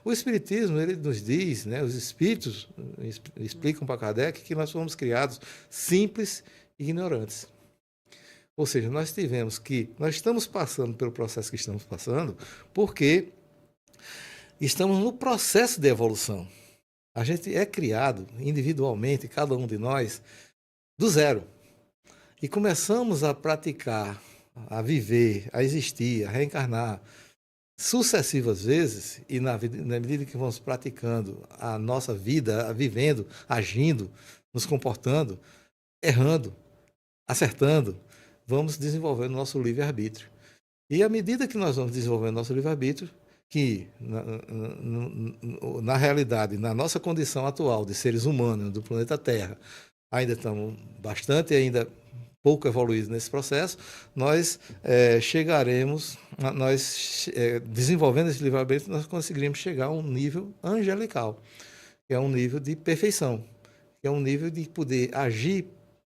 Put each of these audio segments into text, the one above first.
O Espiritismo, ele nos diz, né, os espíritos explicam para Kardec que nós fomos criados simples e ignorantes. Ou seja, nós estamos passando pelo processo que estamos passando porque estamos no processo de evolução. A gente é criado individualmente, cada um de nós, do zero. E começamos a praticar, a viver, a existir, a reencarnar sucessivas vezes, e na medida que vamos praticando a nossa vida, vivendo, agindo, nos comportando, errando, acertando, vamos desenvolvendo nosso livre-arbítrio. E à medida que nós vamos desenvolvendo nosso livre-arbítrio, que na realidade, na nossa condição atual de seres humanos do planeta Terra, ainda estamos bastante ainda pouco evoluídos nesse processo, nós chegaremos, desenvolvendo esse livre-arbítrio, nós conseguiremos chegar a um nível angelical, que é um nível de perfeição, que é um nível de poder agir,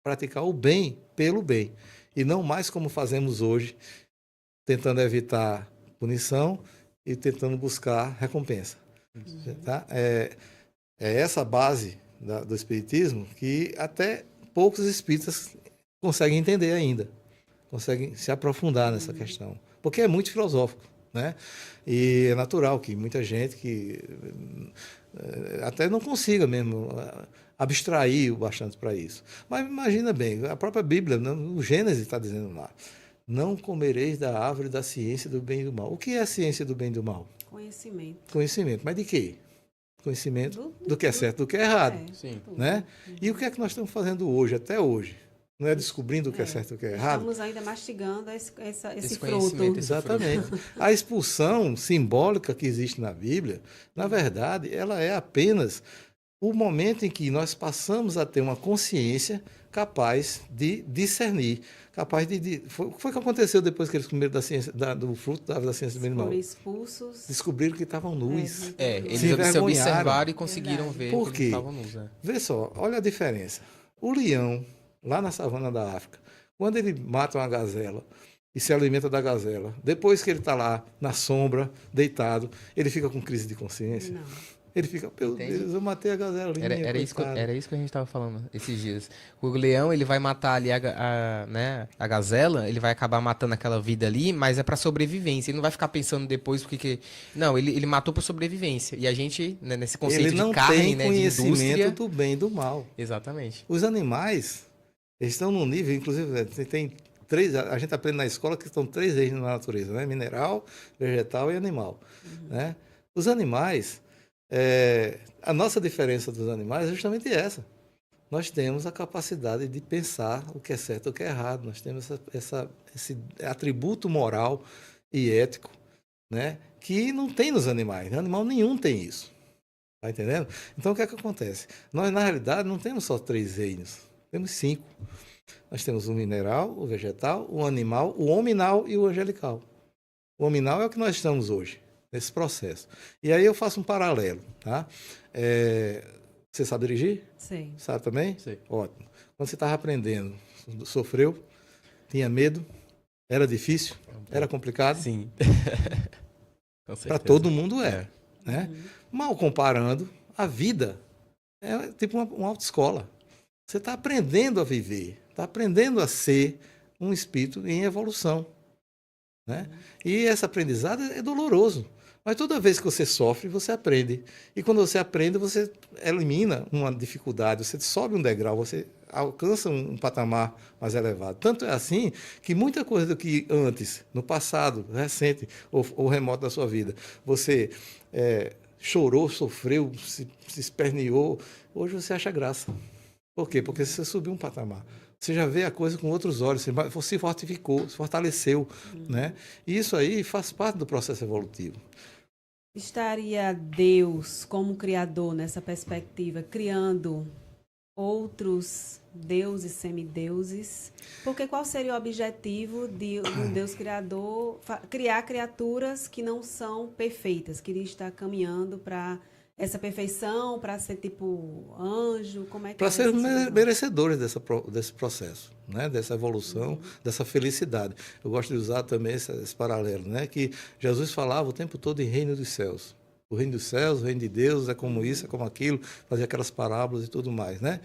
praticar o bem pelo bem, e não mais como fazemos hoje, tentando evitar punição e tentando buscar recompensa. Tá? É essa base do Espiritismo que até poucos espíritas conseguem entender ainda, conseguem se aprofundar nessa questão, porque é muito filosófico, né? E é natural que muita gente que até não consiga mesmo abstrair bastante para isso. Mas imagina bem, a própria Bíblia, o Gênesis está dizendo lá, não comereis da árvore da ciência do bem e do mal. O que é a ciência do bem e do mal? Conhecimento. Conhecimento, mas de quê? Conhecimento do que é certo e do que é errado. Sim. Né? E o que é que nós estamos fazendo hoje, até hoje? Não é descobrindo o que é certo e o que é errado? Estamos ainda mastigando esse fruto. Conhecimento, Exatamente. A expulsão simbólica que existe na Bíblia, na verdade, ela é apenas o momento em que nós passamos a ter uma consciência capaz de discernir, capaz de... O que foi que aconteceu depois que eles comeram do fruto da ciência do bem e do mal? Foram expulsos. Descobriram que estavam nus. Eles Se se observaram envergonharam. e conseguiram ver Por que quê? eles estavam nus. Vê só, olha a diferença. O leão, lá na savana da África, quando ele mata uma gazela e se alimenta da gazela, depois que ele está lá na sombra, deitado, ele fica com crise de consciência? Não. Ele fica, meu Deus, eu matei a gazela. Era isso que a gente estava falando esses dias. O leão, ele vai matar ali né, a gazela, ele vai acabar matando aquela vida ali, mas é para sobrevivência. Ele não vai ficar pensando depois o que... Não, ele matou por sobrevivência. E a gente, né, nesse conceito de carne, né, de indústria... Ele não tem conhecimento do bem e do mal. Exatamente. Os animais, eles estão num nível, inclusive, tem três... A gente aprende na escola que estão 3 reinos na natureza, né? Mineral, vegetal e animal. Né? Os animais... a nossa diferença dos animais é justamente essa. Nós temos a capacidade de pensar o que é certo e o que é errado. Nós temos esse atributo moral e ético, né, que não tem nos animais. Animal nenhum tem isso. Está entendendo? Então, o que é que acontece? Nós, na realidade, não temos só 3 reinos. Temos 5. Nós temos o mineral, o vegetal, o animal, o hominal e o angelical. O hominal é o que nós estamos hoje, nesse processo. E aí eu faço um paralelo, tá? Você sabe dirigir? Sei. Sabe também? Sei. Ótimo. Quando você estava aprendendo, sofreu? Tinha medo? Era difícil? Era complicado? Sim. Para todo mundo é. Né? Mal comparando, a vida é tipo uma autoescola. Você está aprendendo a viver, está aprendendo a ser um espírito em evolução. Né? E esse aprendizado é doloroso. Mas toda vez que você sofre, você aprende. E quando você aprende, você elimina uma dificuldade, você sobe um degrau, você alcança um patamar mais elevado. Tanto é assim que muita coisa do que antes, no passado, recente ou remoto da sua vida, você chorou, sofreu, se esperneou, hoje você acha graça. Por quê? Porque você subiu um patamar. Você já vê a coisa com outros olhos, você se fortificou, se fortaleceu. Né? E isso aí faz parte do processo evolutivo. Estaria Deus como criador nessa perspectiva, criando outros deuses, semideuses? Porque qual seria o objetivo de um Deus criador criar criaturas que não são perfeitas, que ele está caminhando para essa perfeição, para ser tipo anjo? Como é que para ser merecedores desse processo, né? Dessa evolução, dessa felicidade. Eu gosto de usar também esse paralelo, né? Que Jesus falava o tempo todo em reino dos céus. O reino dos céus, o reino de Deus é como isso, é como aquilo, fazer aquelas parábolas e tudo mais, né?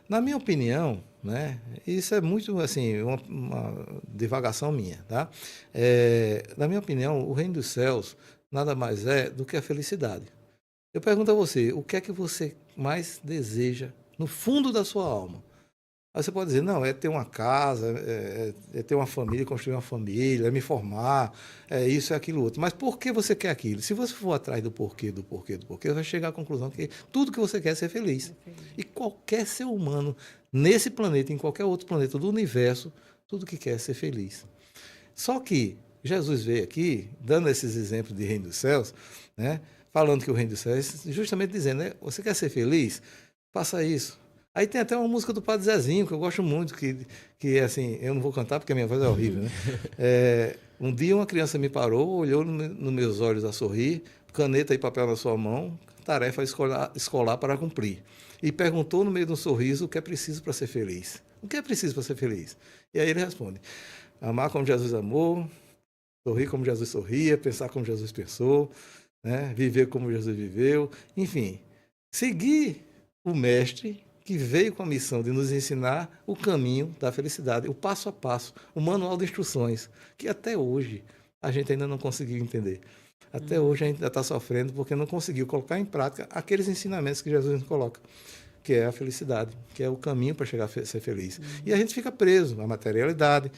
Na minha opinião, né, isso é muito, assim, uma divagação minha, tá? Na minha opinião, o reino dos céus nada mais é do que a felicidade. Eu pergunto a você, o que é que você mais deseja no fundo da sua alma? Aí você pode dizer, não, é ter uma casa, é ter uma família, construir uma família, é me formar, é isso, é aquilo outro. Mas por que você quer aquilo? Se você for atrás do porquê, você vai chegar à conclusão que tudo que você quer é ser feliz. E qualquer ser humano, nesse planeta, em qualquer outro planeta do universo, tudo que quer é ser feliz. Só que Jesus veio aqui, dando esses exemplos de reino dos céus, né, falando que o reino dos céus, justamente dizendo, né, você quer ser feliz? Faça isso. Aí tem até uma música do Padre Zezinho, que eu gosto muito, que é assim, eu não vou cantar porque a minha voz é horrível, né? Um dia uma criança me parou, olhou nos meus olhos a sorrir, caneta e papel na sua mão, tarefa escolar para cumprir. E perguntou no meio de um sorriso o que é preciso para ser feliz. O que é preciso para ser feliz? E aí ele responde, amar como Jesus amou, sorrir como Jesus sorria, pensar como Jesus pensou, né? Viver como Jesus viveu, enfim, seguir o mestre que veio com a missão de nos ensinar o caminho da felicidade, o passo a passo, o manual de instruções, que até hoje a gente ainda não conseguiu entender. Até hoje a gente ainda está sofrendo porque não conseguiu colocar em prática aqueles ensinamentos que Jesus nos coloca, que é a felicidade, que é o caminho para chegar a ser feliz. E a gente fica preso à materialidade,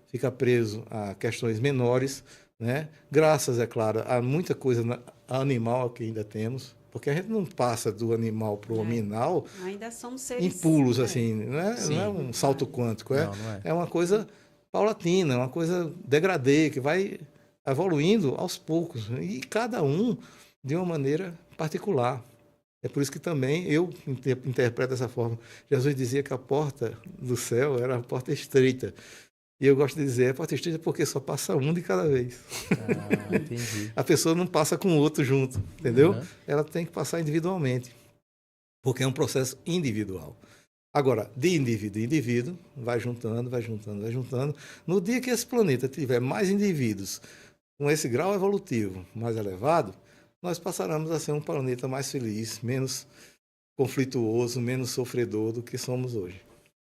fica preso a questões menores, né? Graças, é claro, a muita coisa animal que ainda temos, porque a gente não passa do animal para o hominal ainda somos seres, em pulos, assim, não é um salto quântico, não é. É uma coisa paulatina, uma coisa degradê, que vai evoluindo aos poucos, e cada um de uma maneira particular. É por isso que também eu interpreto dessa forma. Jesus dizia que a porta do céu era a porta estreita. E eu gosto de dizer, é porta estreita porque só passa um de cada vez. Ah, entendi. A pessoa não passa com o outro junto, entendeu? Uhum. Ela tem que passar individualmente, porque é um processo individual. Agora, de indivíduo em indivíduo, vai juntando, vai juntando, vai juntando. No dia que esse planeta tiver mais indivíduos com esse grau evolutivo mais elevado, nós passaremos a ser um planeta mais feliz, menos conflituoso, menos sofredor do que somos hoje.